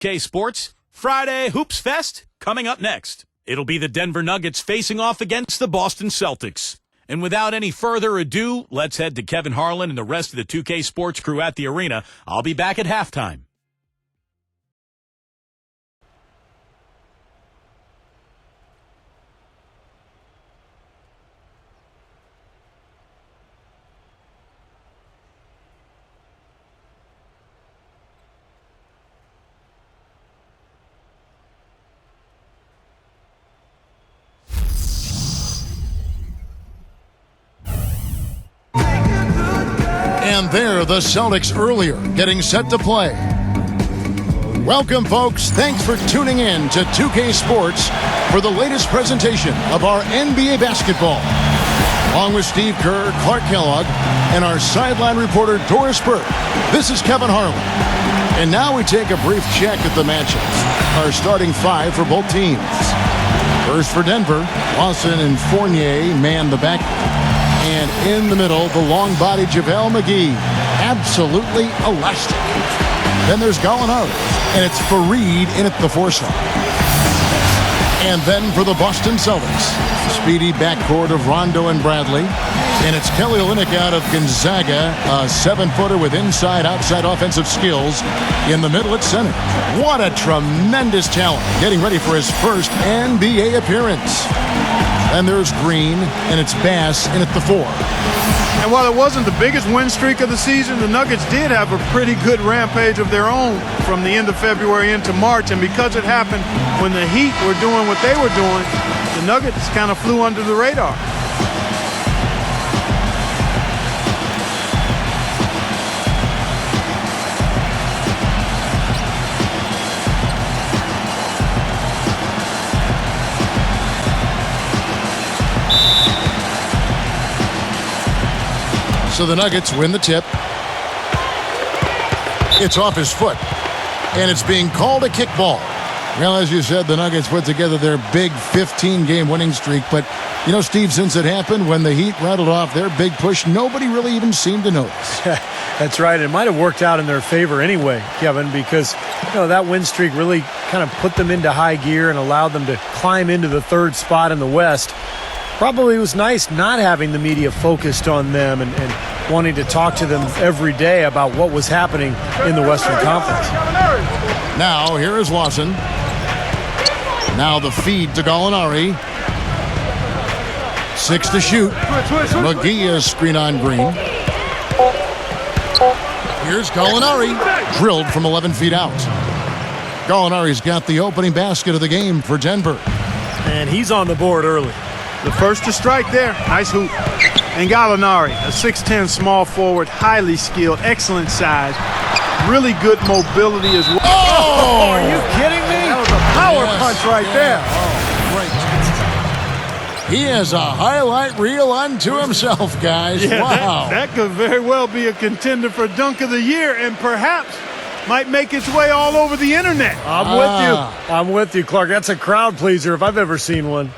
2K Sports, Friday Hoops Fest, coming up next. It'll be the Denver Nuggets facing off against the Boston Celtics. And without any further ado, let's head to Kevin Harlan and the rest of the 2K Sports crew at the arena. I'll be back at halftime. And there, the Celtics earlier, getting set to play. Welcome, folks. Thanks for tuning in to 2K Sports for the latest presentation of our NBA basketball. Along with Steve Kerr, Clark Kellogg, and our sideline reporter, Doris Burke, this is Kevin Harlan. And now we take a brief check at the matchups. Our starting five for both teams. First for Denver, Lawson and Fournier man the back. And in the middle, the long-bodied JaVale McGee. Absolutely elastic. Then there's Gallinari, and it's Fareed in at the four slot. And then for the Boston Celtics, speedy backcourt of Rondo and Bradley. And it's Kelly Olynyk out of Gonzaga, a seven-footer with inside-outside offensive skills. In the middle at center. What a tremendous talent, getting ready for his first NBA appearance. And there's Green, and it's Bass in at the four. And while it wasn't the biggest win streak of the season, the Nuggets did have a pretty good rampage of their own from the end of February into March. And because it happened when the Heat were doing what they were doing, the Nuggets kind of flew under the radar. So the Nuggets win the tip. It's off his foot. And it's being called a kickball. Well, as you said, the Nuggets put together their big 15-game winning streak. But, you know, Steve, since it happened, when the Heat rattled off their big push, nobody really even seemed to notice. That's right. It might have worked out in their favor anyway, Kevin, because, you know, that win streak really kind of put them into high gear and allowed them to climb into the third spot in the West. Probably was nice not having the media focused on them and wanting to talk to them every day about what was happening in the Western Conference. Now, here is Lawson. Now the feed to Gallinari. 6 to shoot. McGee is screen on Green. Here's Gallinari. Drilled from 11 feet out. Gallinari's got the opening basket of the game for Denver. And he's on the board early. The first to strike there. Nice hoop. And Gallinari, a 6'10 small forward, highly skilled, excellent size, really good mobility as well. Oh, are you kidding me? That was a power punch right there. Oh, great. He has a highlight reel unto himself, guys. Yeah, wow. That could very well be a contender for Dunk of the Year and perhaps might make its way all over the internet. I'm with you, Clark. That's a crowd pleaser if I've ever seen one.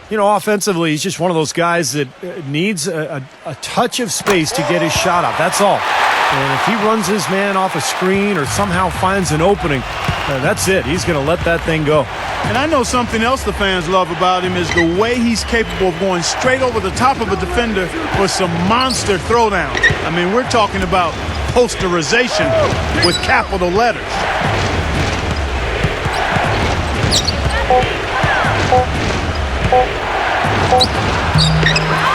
You know, offensively, he's just one of those guys that needs a touch of space to get his shot up. That's all. And if he runs his man off a screen or somehow finds an opening, that's it. He's going to let that thing go. And I know something else the fans love about him is the way he's capable of going straight over the top of a defender for some monster throwdown. I mean, we're talking about posterization with capital letters.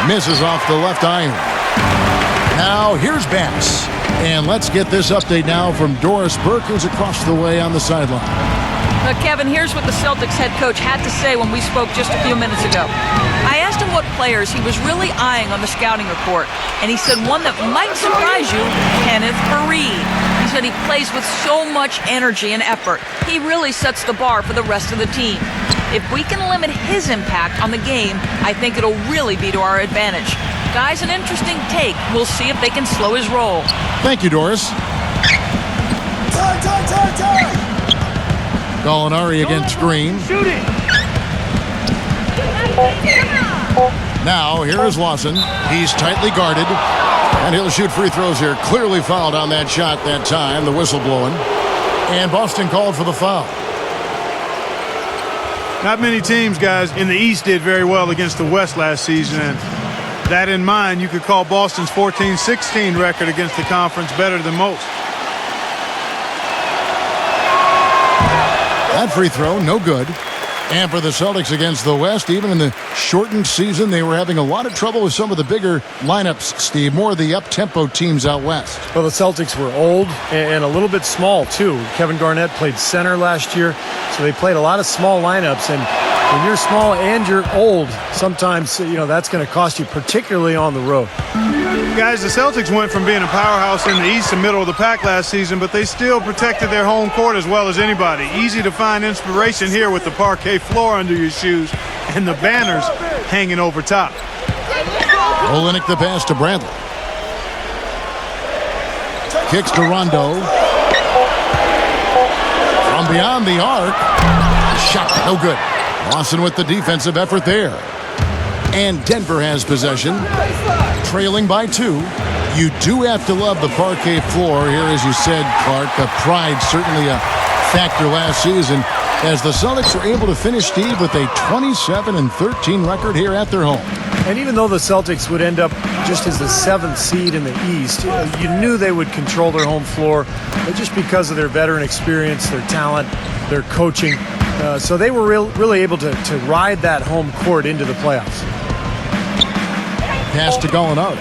Misses off the left iron. Now here's Bass. And let's get this update now from Doris Burke, who's across the way on the sideline. Kevin, here's what the Celtics head coach had to say when we spoke just a few minutes ago. I asked him what players he was really eyeing on the scouting report, and he said one that might surprise you, Kenneth Fareed. He said he plays with so much energy and effort. He really sets the bar for the rest of the team. If we can limit his impact on the game, I think it'll really be to our advantage. Guys, an interesting take. We'll see if they can slow his roll. Thank you, Doris. Tie! Gallinari against Green. Shoot it! Now, here is Lawson. He's tightly guarded. And he'll shoot free throws here. Clearly fouled on that shot that time. The whistle blowing. And Boston called for the foul. Not many teams, guys, in the East did very well against the West last season. And that in mind, you could call Boston's 14-16 record against the conference better than most. That free throw, no good. And for the Celtics against the West, even in the shortened season, they were having a lot of trouble with some of the bigger lineups, Steve. More of the up-tempo teams out west. Well, the Celtics were old and a little bit small, too. Kevin Garnett played center last year, so they played a lot of small lineups. And when you're small and you're old, sometimes, that's going to cost you, particularly on the road. Guys, the Celtics went from being a powerhouse in the East to middle of the pack last season, but they still protected their home court as well as anybody. Easy to find inspiration here with the parquet floor under your shoes and the banners hanging over top. Olenek the pass to Bradley. Kicks to Rondo. From beyond the arc. Shot, no good. Lawson with the defensive effort there. And Denver has possession. Trailing by 2. You do have to love the parquet floor here, as you said, Clark. Pride certainly a factor last season, as the Celtics were able to finish, Steve, with a 27-13 record here at their home. And even though the Celtics would end up just as the 7th seed in the East, you knew they would control their home floor just because of their veteran experience, their talent, their coaching. So they were really able to ride that home court into the playoffs. Pass to Gallinari.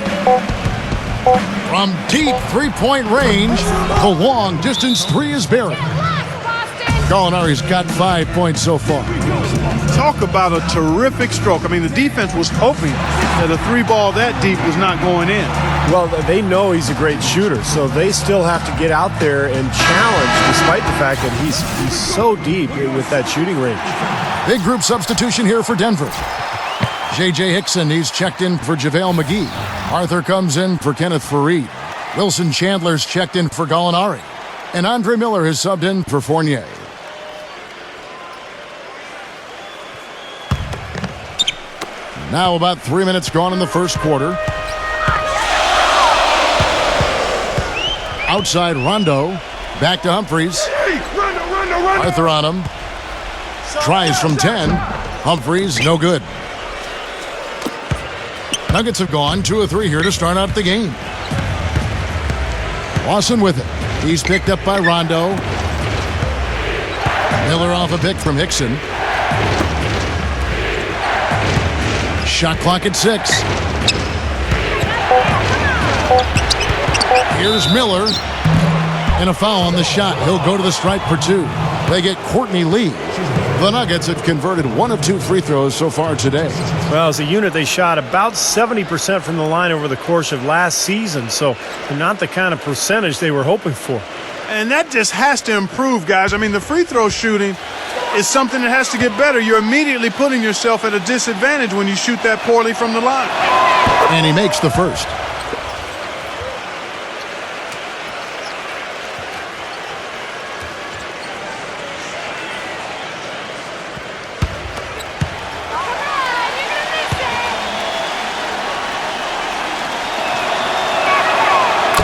From deep three-point range, the long-distance three is buried. Gallinari's got 5 points so far. Talk about a terrific stroke. I mean, the defense was hoping that a three ball that deep was not going in. Well, they know he's a great shooter, so they still have to get out there and challenge, despite the fact that he's so deep with that shooting range. Big group substitution here for Denver. J.J. Hickson, he's checked in for JaVale McGee. Arthur comes in for Kenneth Faried. Wilson Chandler's checked in for Gallinari. And Andre Miller has subbed in for Fournier. Now about 3 minutes gone in the first quarter. Outside Rondo. Back to Humphries. Arthur on him. Tries from 10. Humphries, no good. Nuggets have gone 2 of 3 here to start out the game. Lawson with it. He's picked up by Rondo. Miller off a pick from Hickson. Shot clock at 6. Here's Miller. And a foul on the shot. He'll go to the stripe for 2. They get Courtney Lee. The Nuggets have converted 1 of 2 free throws so far today. Well, as a unit, they shot about 70% from the line over the course of last season, so not the kind of percentage they were hoping for. And that just has to improve, guys. I mean, the free throw shooting is something that has to get better. You're immediately putting yourself at a disadvantage when you shoot that poorly from the line. And he makes the first.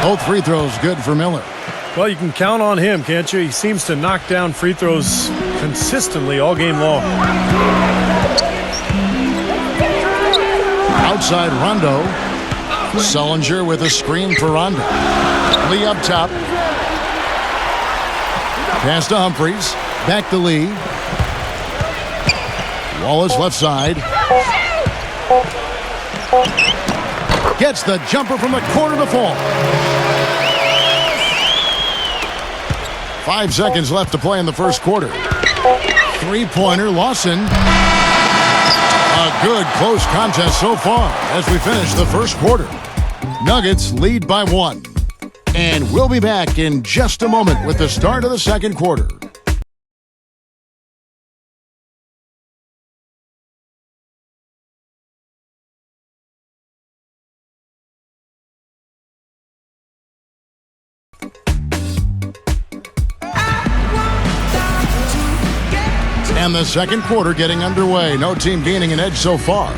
Both free throws good for Miller. Well, you can count on him, can't you? He seems to knock down free throws consistently all game long. Outside Rondo. Sullinger with a screen for Rondo. Lee up top. Pass to Humphries. Back to Lee. Wallace left side. Gets the jumper from the corner to fall. 5 seconds left to play in the first quarter. Three-pointer, Lawson. A good close contest so far as we finish the first quarter. Nuggets lead by 1. And we'll be back in just a moment with the start of the second quarter. And the second quarter getting underway. No team gaining an edge so far.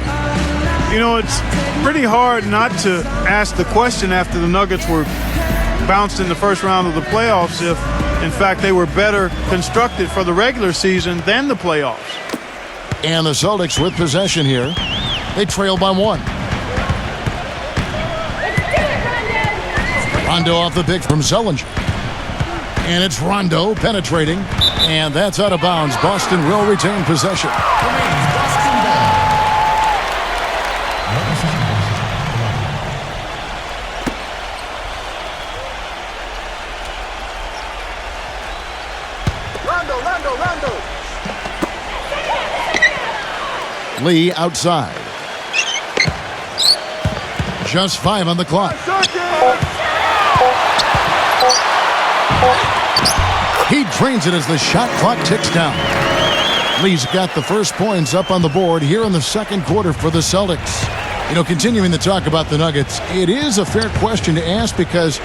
You know, it's pretty hard not to ask the question after the Nuggets were bounced in the first round of the playoffs In fact, they were better constructed for the regular season than the playoffs. And the Celtics with possession here. They trail by 1. Rondo off the pick from Sullinger. And it's Rondo penetrating. And that's out of bounds. Boston will retain possession. Rondo. Lee outside. Just 5 on the clock. He drains it as the shot clock ticks down. Lee's got the first points up on the board here in the second quarter for the Celtics. You know, continuing to talk about the Nuggets, it is a fair question to ask because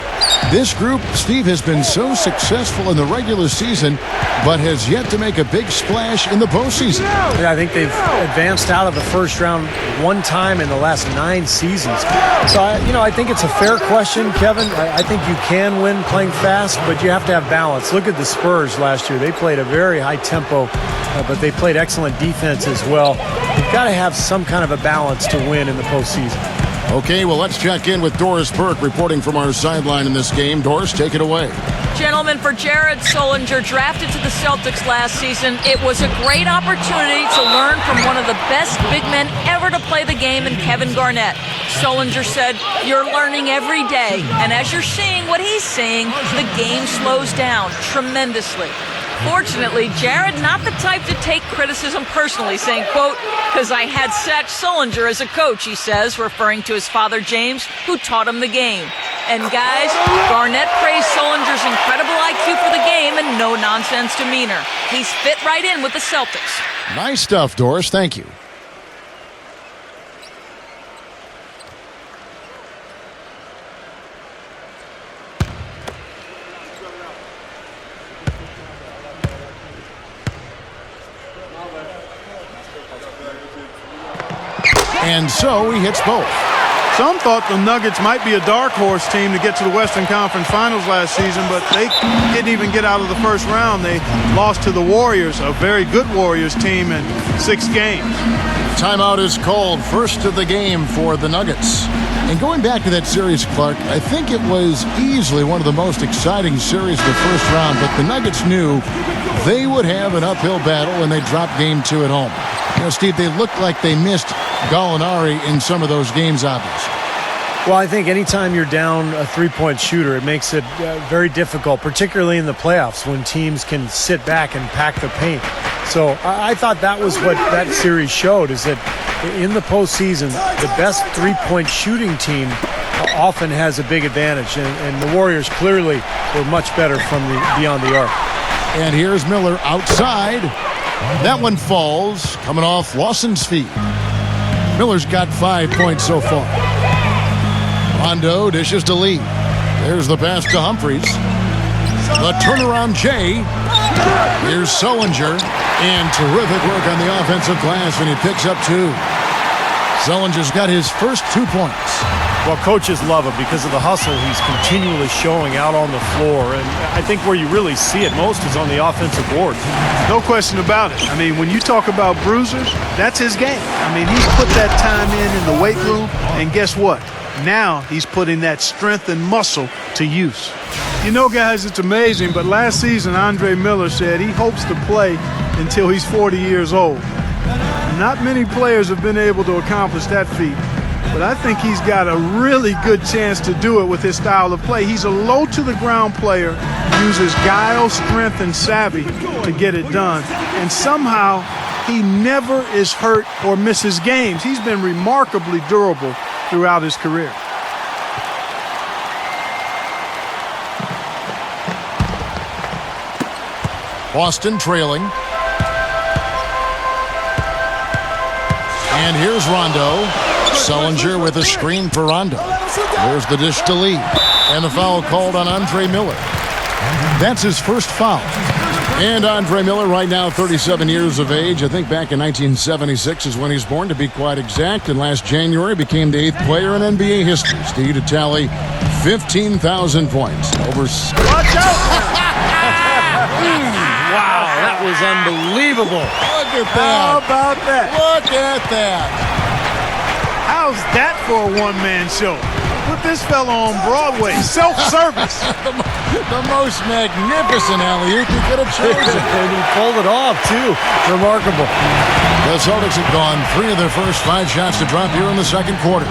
this group, Steve, has been so successful in the regular season, but has yet to make a big splash in the postseason. Yeah, I think they've advanced out of the first round one time in the last 9 seasons. So, I think it's a fair question, Kevin. I think you can win playing fast, but you have to have balance. Look at the Spurs last year. They played a very high tempo, but they played excellent defense as well. You've got to have some kind of a balance to win in the postseason. Okay, well, let's check in with Doris Burke reporting from our sideline in this game. Doris, take it away. Gentlemen, for Jared Sullinger, drafted to the Celtics last season, it was a great opportunity to learn from one of the best big men ever to play the game in Kevin Garnett. Sullinger said, "You're learning every day, and as you're seeing what he's seeing, the game slows down tremendously." Fortunately, Jared not the type to take criticism personally, saying, quote, "Because I had Zach Sullinger as a coach," he says, referring to his father James, who taught him the game. And guys, Garnett praised Sullinger's incredible IQ for the game and no-nonsense demeanor. He's fit right in with the Celtics. Nice stuff, Doris. Thank you. And so he hits both. Some thought the Nuggets might be a dark horse team to get to the Western Conference Finals last season, but they didn't even get out of the first round. They lost to the Warriors, a very good Warriors team, in 6 games. Timeout is called, first of the game for the Nuggets. And going back to that series, Clark, I think it was easily one of the most exciting series of the first round, but the Nuggets knew they would have an uphill battle when they dropped game 2 at home. You know, Steve, they looked like they missed Gallinari in some of those games, obviously. Well, I think anytime you're down a three-point shooter, it makes it very difficult, particularly in the playoffs when teams can sit back and pack the paint. So I thought that was what that series showed, is that in the postseason, the best three-point shooting team often has a big advantage, and the Warriors clearly were much better from beyond the arc. And here's Miller outside. That one falls, coming off Lawson's feet. Miller's got 5 points so far. Rondo dishes to Lee. There's the pass to Humphries. The turnaround Jay. Here's Sullinger. And terrific work on the offensive glass when he picks up 2. Sullinger's got his first 2 points. Well, coaches love him because of the hustle he's continually showing out on the floor. And I think where you really see it most is on the offensive board. No question about it. I mean, when you talk about bruisers, that's his game. I mean, he's put that time in the weight room, and guess what? Now he's putting that strength and muscle to use. You know, guys, it's amazing, but last season Andre Miller said he hopes to play until he's 40 years old. Not many players have been able to accomplish that feat, but I think he's got a really good chance to do it with his style of play. He's a low-to-the-ground player, uses guile, strength, and savvy to get it done, and somehow he never is hurt or misses games. He's been remarkably durable throughout his career. Boston trailing. And here's Rondo. Sullinger with a screen for Rondo. There's the dish to Lee. And the foul called on Andre Miller. That's his first foul. And Andre Miller, right now 37 years of age. I think back in 1976 is when he's born, to be quite exact. And last January became the 8th player in NBA history, Steve, to tally 15,000 points. Watch out! was unbelievable. Look at How that. about that? Look at that. How's that for a one-man show? Put this fella on Broadway. Self-service. The most magnificent alley-oop you could have chosen. And he pulled it off, too. Remarkable. The Celtics have gone 3 of their first 5 shots to drop here in the second quarter.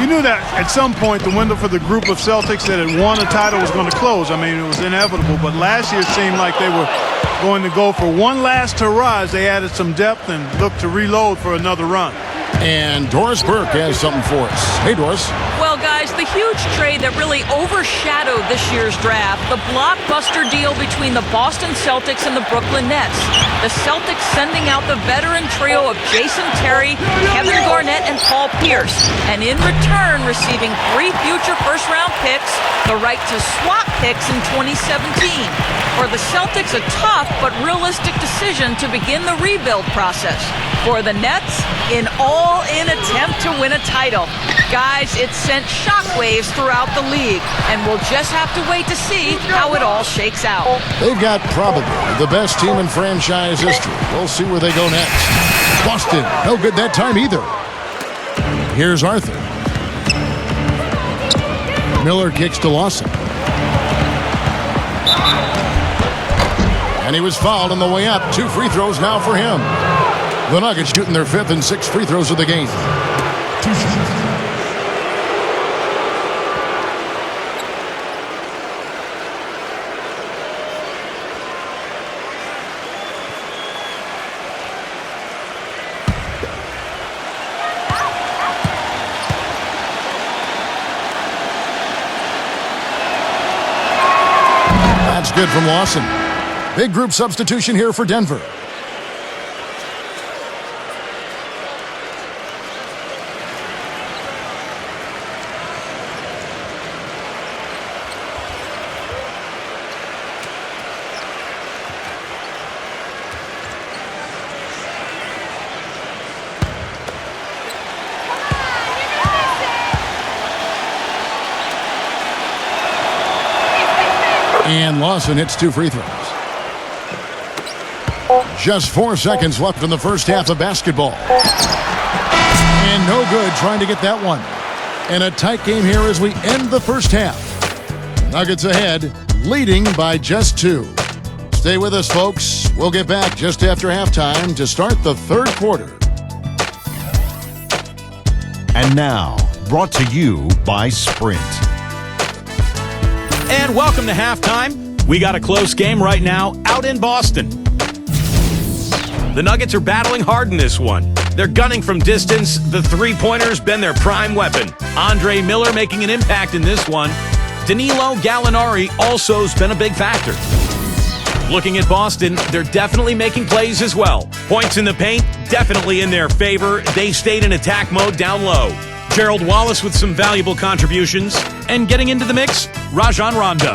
You knew that at some point the window for the group of Celtics that had won a title was going to close. I mean, it was inevitable. But last year it seemed like they were going to go for one last hurrah as they added some depth and looked to reload for another run. And Doris Burke has something for us. Hey, Doris. Well, guys, the huge trade that really overshadowed this year's draft, the blockbuster deal between the Boston Celtics and the Brooklyn Nets. The Celtics sending out the veteran trio of Jason Terry, Kevin Garnett, and Paul Pierce, and in return receiving 3 future first-round picks, the right to swap picks in 2017. For the Celtics, a tough but realistic decision to begin the rebuild process. For the Nets, an all-in attempt to win a title. Guys, it sent shockwaves throughout the league, and we'll just have to wait to see how it all shakes out. They've got probably the best team in franchise history. We'll see where they go next. Boston, no good that time either. Here's Arthur. Miller kicks to Lawson. And he was fouled on the way up. 2 free throws now for him. The Nuggets shooting their 5th and 6th free throws of the game. That's good from Lawson. Big group substitution here for Denver. And Lawson hits 2 free throws. Just 4 seconds left in the first half of basketball. And no good trying to get that one. And a tight game here as we end the first half. Nuggets ahead, leading by just 2. Stay with us, folks. We'll get back just after halftime to start the third quarter. And now, brought to you by Sprint. And welcome to halftime. We got a close game right now out in Boston. The Nuggets are battling hard in this one. They're gunning from distance. The three-pointer's been their prime weapon. Andre Miller making an impact in this one. Danilo Gallinari also has been a big factor. Looking at Boston, they're definitely making plays as well. Points in the paint, definitely in their favor. They stayed in attack mode down low. Gerald Wallace with some valuable contributions. And getting into the mix, Rajon Rondo.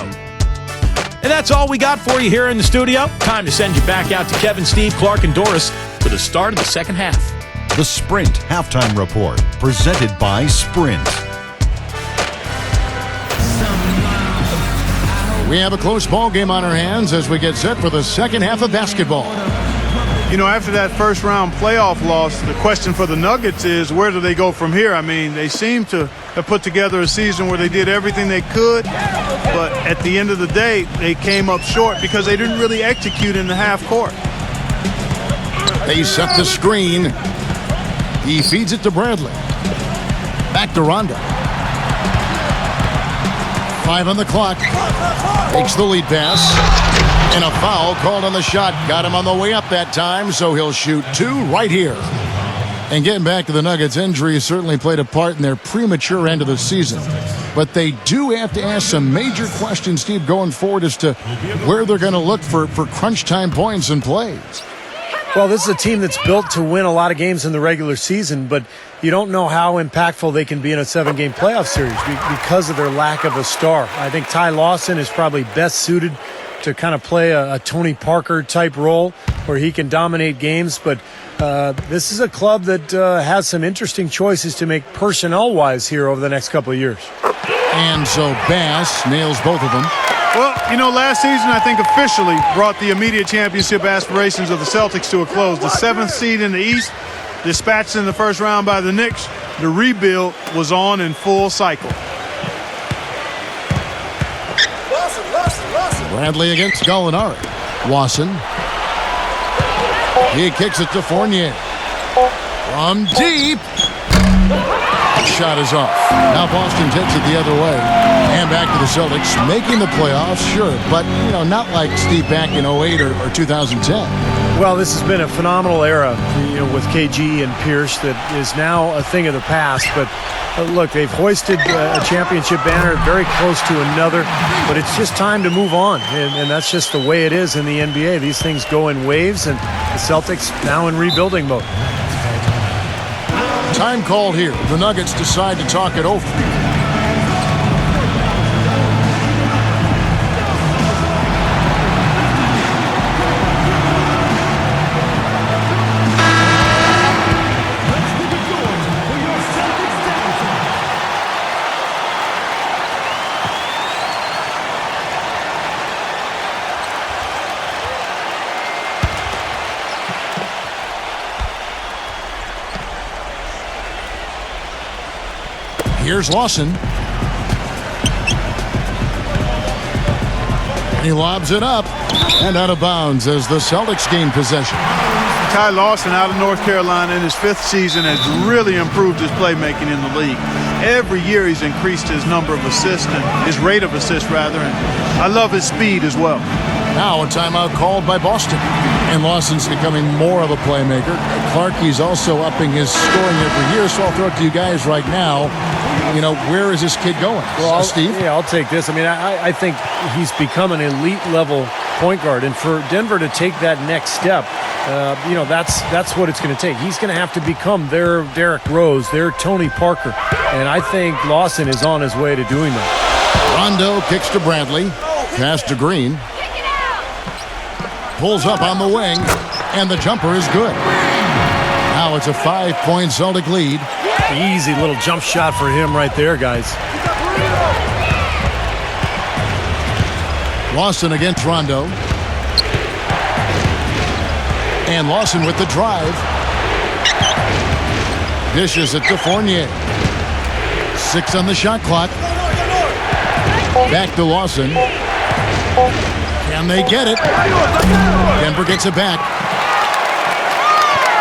And that's all we got for you here in the studio. Time to send you back out to Kevin, Steve, Clark, and Doris for the start of the second half. The Sprint Halftime Report, presented by Sprint. We have a close ball game on our hands as we get set for the second half of basketball. You know, after that first round playoff loss, the question for the Nuggets is where do they go from here? I mean, they seem to have put together a season where they did everything they could, but at the end of the day, they came up short because they didn't really execute in the half court. They set the screen. He feeds it to Bradley. Back to Rondo. 5 on the clock. Takes the lead pass. And a foul called on the shot. Got him on the way up that time, so he'll shoot 2 right here. And getting back to the Nuggets, injuries certainly played a part in their premature end of the season. But they do have to ask some major questions, Steve, going forward as to where they're going to look for crunch time points and plays. Well, this is a team that's built to win a lot of games in the regular season, but you don't know how impactful they can be in a 7-game playoff series because of their lack of a star. I think Ty Lawson is probably best suited to kind of play a Tony Parker type role where he can dominate games, but this is a club that has some interesting choices to make personnel-wise here over the next couple of years. And so Bass nails both of them. Well, you know, last season I think officially brought the immediate championship aspirations of the Celtics to a close. The 7th seed in the East, dispatched in the first round by the Knicks. The rebuild was on in full cycle. Bradley against Gallinari. Lawson. He kicks it to Fournier. From deep. Shot is off. Now Boston takes it the other way. And back to the Celtics, making the playoffs, sure, but, you know, not like Steve back in 08 or 2010. Well, this has been a phenomenal era, you know, with KG and Pierce that is now a thing of the past. But look, they've hoisted a championship banner, very close to another. But it's just time to move on, and that's just the way it is in the NBA. These things go in waves, and the Celtics now in rebuilding mode. Time called here. The Nuggets decide to talk it over. Here's Lawson. He lobs it up and out of bounds as the Celtics gain possession. Ty Lawson out of North Carolina in his 5th season has really improved his playmaking in the league. Every year he's increased his number of assists and his rate of assists rather, and I love his speed as well. Now a timeout called by Boston. And Lawson's becoming more of a playmaker. Clarkie's also upping his scoring every year, so I'll throw it to you guys right now. You know, where is this kid going? Well, Steve? Yeah, I'll take this. I mean, I think he's become an elite-level point guard. And for Denver to take that next step, you know, that's what it's going to take. He's going to have to become their Derrick Rose, their Tony Parker. And I think Lawson is on his way to doing that. Rondo kicks to Bradley. Pass to Green. Pulls up on the wing, and the jumper is good. Now it's a 5-point Celtic lead. Easy little jump shot for him right there, guys. Lawson against Rondo. And Lawson with the drive. Dishes it to Fournier. 6 on the shot clock. Back to Lawson. Can they get it? Denver gets it back.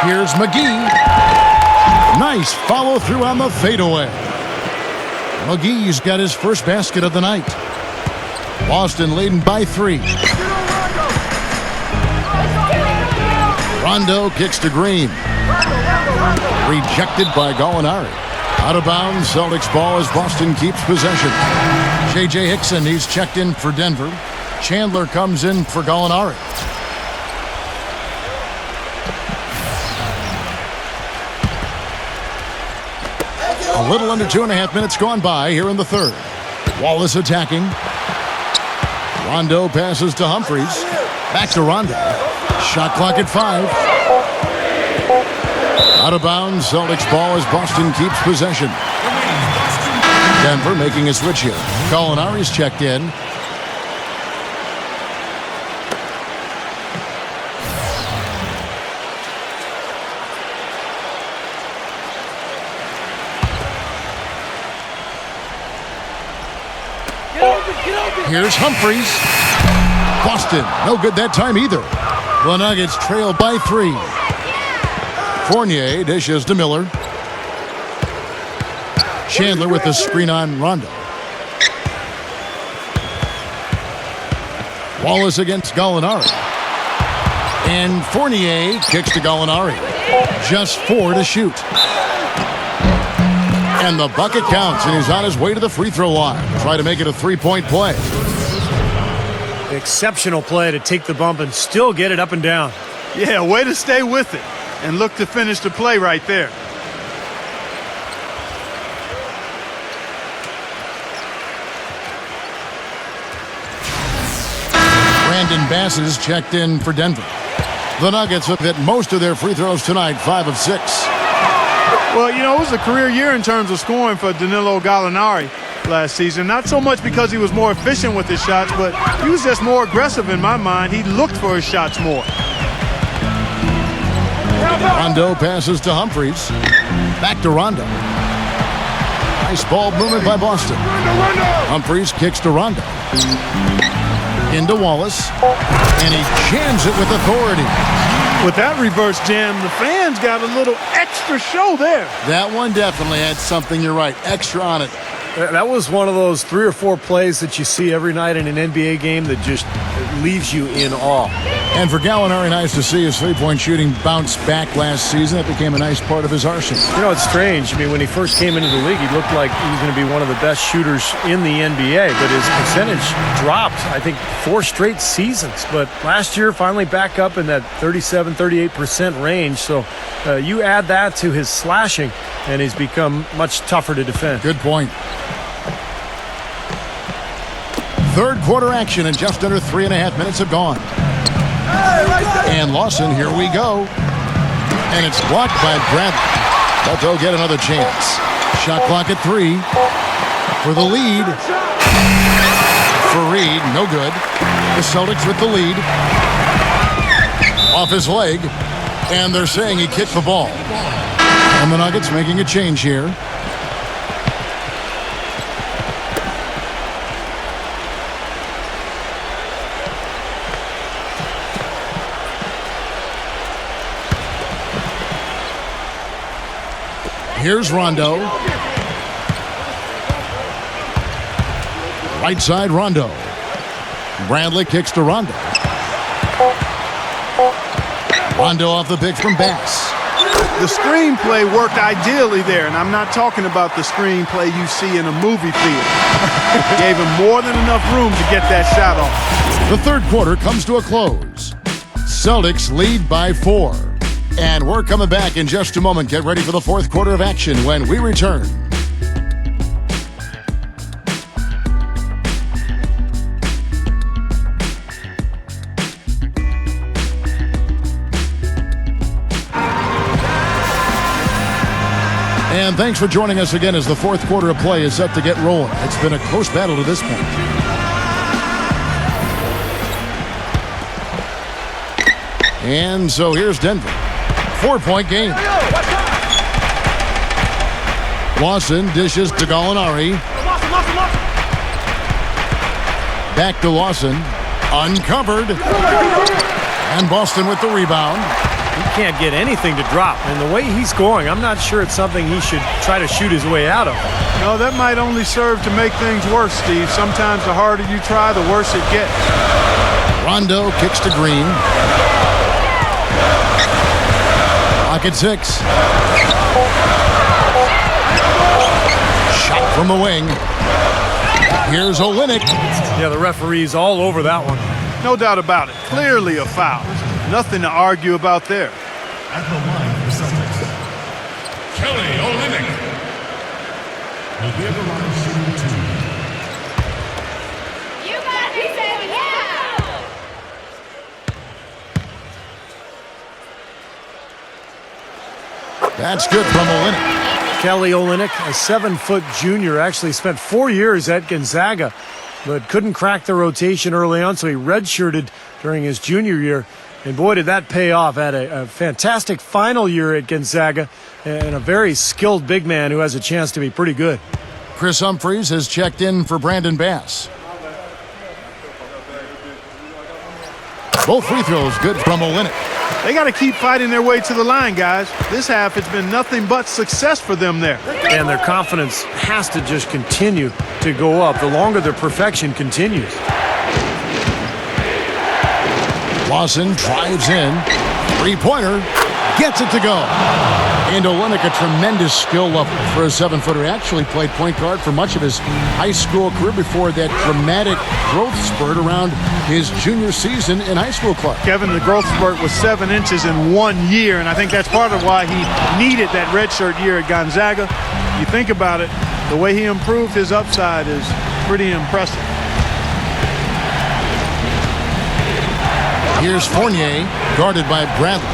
Here's McGee. Nice follow through on the fadeaway. McGee's got his first basket of the night. Boston leading by 3. Rondo kicks to Green. Rejected by Gallinari. Out of bounds, Celtics ball as Boston keeps possession. J.J. Hickson, he's checked in for Denver. Chandler comes in for Gallinari. A little under 2.5 minutes gone by here in the third. Wallace attacking. Rondo passes to Humphries. Back to Rondo. Shot clock at 5. Out of bounds, Celtics ball as Boston keeps possession. Denver making a switch here. Gallinari's checked in. Here's Humphries. Boston, no good that time either. The Nuggets trail by 3. Fournier dishes to Miller. Chandler with the screen on Rondo. Wallace against Gallinari. And Fournier kicks to Gallinari. Just 4 to shoot. And the bucket counts, and he's on his way to the free throw line. Try to make it a 3-point play. Exceptional play to take the bump and still get it up and down. Yeah, way to stay with it and look to finish the play right there. Brandon Bass is checked in for Denver. The Nuggets have hit most of their free throws tonight, 5 of 6. Well, you know, it was a career year in terms of scoring for Danilo Gallinari. last season. Not so much because he was more efficient with his shots, but he was just more aggressive in my mind. He looked for his shots more. Rondo passes to Humphries. Back to Rondo. Nice ball movement by Boston. Humphries kicks to Rondo. Into Wallace. And he jams it with authority. With that reverse jam, the fans got a little extra show there. That one definitely had something, you're right, extra on it. That was one of those 3 or 4 plays that you see every night in an NBA game that just leaves you in awe. And for Gallinari, nice to see his three-point shooting bounce back last season. It became a nice part of his arsenal. You know, it's strange. I mean, when he first came into the league, he looked like he was going to be one of the best shooters in the NBA, but his percentage dropped, I think, 4 straight seasons. But last year, finally back up in that 37-38% range. So you add that to his slashing, and he's become much tougher to defend. Good point. Third quarter action, and just under 3.5 minutes have gone. And Lawson, here we go. And it's blocked by Bradley. But they'll get another chance. Shot clock at 3. For the lead. For Reed, no good. The Celtics with the lead. Off his leg. And they're saying he kicked the ball. And the Nuggets making a change here. Here's Rondo. Right side, Rondo. Bradley kicks to Rondo. Rondo off the pick from Bass. The screenplay worked ideally there, and I'm not talking about the screenplay you see in a movie theater. Gave him more than enough room to get that shot off. The third quarter comes to a close. Celtics lead by 4. And we're coming back in just a moment. Get ready for the fourth quarter of action when we return. And thanks for joining us again as the fourth quarter of play is set to get rolling. It's been a close battle to this point. And so here's Denver. 4-point game. Lawson dishes to Gallinari. Back to Lawson. Uncovered. And Boston with the rebound. He can't get anything to drop. And the way he's going, I'm not sure it's something he should try to shoot his way out of. No, that might only serve to make things worse, Steve. Sometimes the harder you try, the worse it gets. Rondo kicks to Green. Clock at 6. Shot from the wing. Here's Olynyk. Yeah, the referee's all over that one. No doubt about it. Clearly a foul. Nothing to argue about there. At the line for Celtics, Kelly Olynyk will be at the line shooting 2. You got me saying yeah! That's good from Olynyk. Kelly Olynyk, a 7-foot junior, actually spent 4 years at Gonzaga, but couldn't crack the rotation early on, so he redshirted during his junior year. And boy, did that pay off. Had a fantastic final year at Gonzaga and a very skilled big man who has a chance to be pretty good. Chris Humphries has checked in for Brandon Bass. Both free throws good from Olynyk. They got to keep fighting their way to the line, guys. This half has been nothing but success for them there. And their confidence has to just continue to go up the longer their perfection continues. Lawson drives in. Three-pointer. Gets it to go. And Olynyk, a tremendous skill level for a 7-footer. Actually played point guard for much of his high school career before that dramatic growth spurt around his junior season in high school club. Kevin, the growth spurt was 7 inches in 1 year, and I think that's part of why he needed that redshirt year at Gonzaga. You think about it, the way he improved his upside is pretty impressive. Here's Fournier, guarded by Bradley.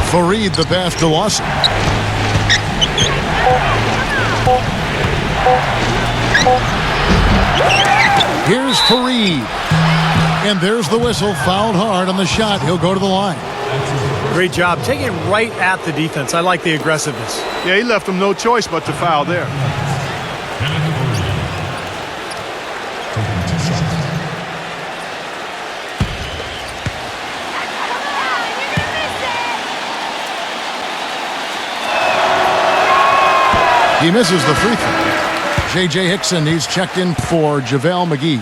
Fareed the pass to Lawson. Here's Fareed. And there's the whistle. Fouled hard on the shot. He'll go to the line. Great job. Taking it right at the defense. I like the aggressiveness. Yeah, he left him no choice but to foul there. He misses the free throw. J.J. Hickson, he's checked in for JaVale McGee.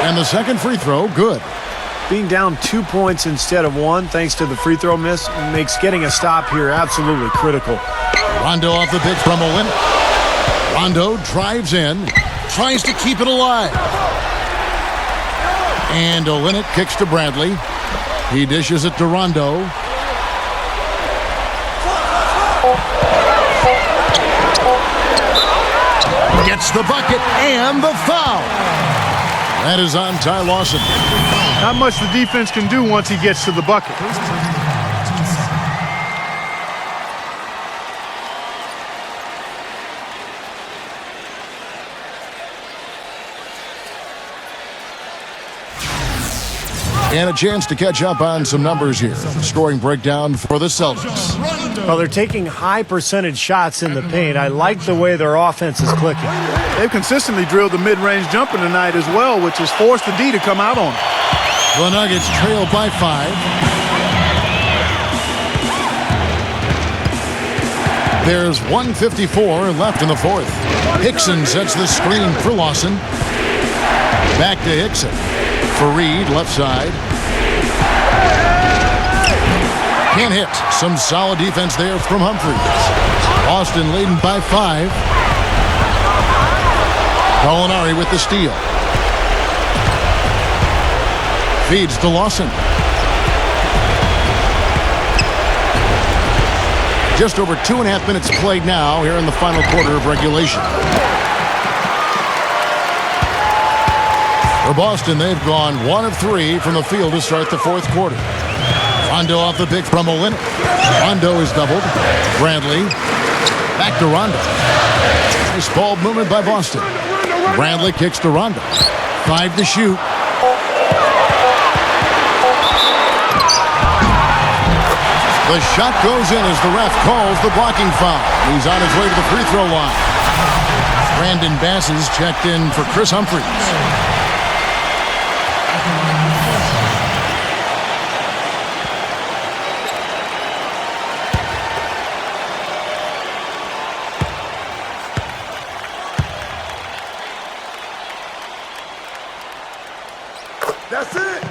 And the second free throw, good. Being down 2 points instead of 1 thanks to the free throw miss makes getting a stop here absolutely critical. Rondo off the pitch from Olynyk. Rondo drives in, tries to keep it alive. And Olynyk kicks to Bradley. He dishes it to Rondo. Gets the bucket and the foul. That is on Ty Lawson. Not much the defense can do once he gets to the bucket. And a chance to catch up on some numbers here. Scoring breakdown for the Celtics. Well, they're taking high percentage shots in the paint. I like the way their offense is clicking. They've consistently drilled the mid-range jumper tonight as well, which has forced the D to come out on them. The Nuggets trail by 5. There's 1:54 left in the fourth. Hickson sets the screen for Lawson. Back to Hickson. Fareed, left side. Can't hit. Some solid defense there from Humphries. Boston leading by 5. Gallinari with the steal. Feeds to Lawson. Just over 2.5 minutes played now here in the final quarter of regulation. For Boston, they've gone 1 of 3 from the field to start the fourth quarter. Rondo off the pick from Olynyk. Rondo is doubled. Bradley. Back to Rondo. Nice ball movement by Boston. Bradley kicks to Rondo. 5 to shoot. The shot goes in as the ref calls the blocking foul. He's on his way to the free throw line. Brandon Bass is checked in for Chris Humphries. That's it.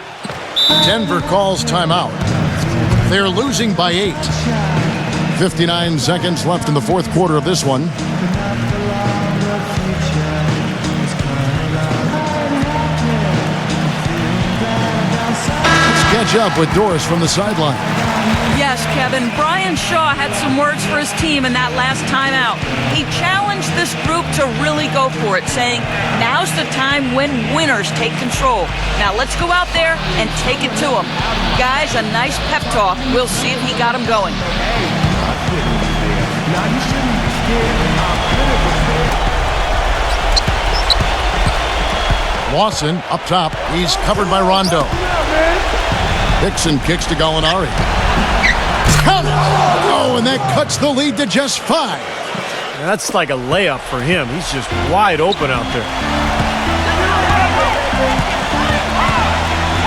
Denver calls timeout. They're losing by 8. 59 seconds left in the fourth quarter of this one. Let's catch up with Doris from the sideline. Yes, Kevin. Brian Shaw had some words for his team in that last timeout. He challenged this group to really go for it, saying, now's the time when winners take control. Now let's go out there and take it to them. Guys, a nice pep talk. We'll see if he got him going. Lawson up top. He's covered by Rondo. Hickson kicks to Gallinari. Count it! Oh, and that cuts the lead to just 5. That's like a layup for him. He's just wide open out there.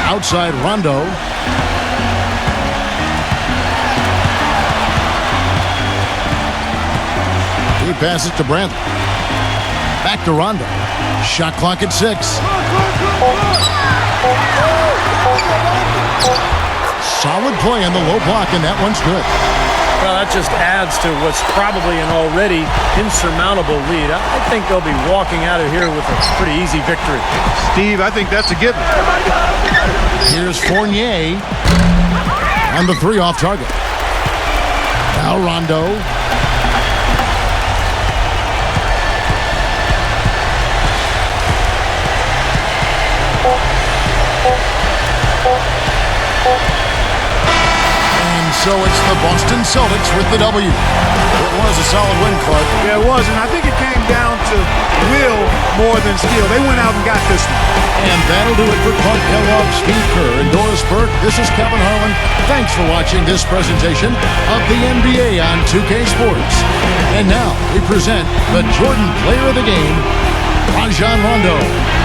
Outside Rondo. He passes to Bradley. Back to Rondo. Shot clock at 6. Solid play on the low block, and that one's good. Well, that just adds to what's probably an already insurmountable lead. I think they'll be walking out of here with a pretty easy victory. Steve, I think that's a given. Here's Fournier. And the 3 off target. Now Rondo. And so it's the Boston Celtics with the W. It was a solid win, Clark. Yeah, it was, and I think it came down to will more than skill. They went out and got this one. And that'll do it for Clark Kellogg, Steve Kerr, and Doris Burke. This is Kevin Harlan. Thanks for watching this presentation of the NBA on 2K Sports. And now we present the Jordan Player of the Game, Rajon Rondo.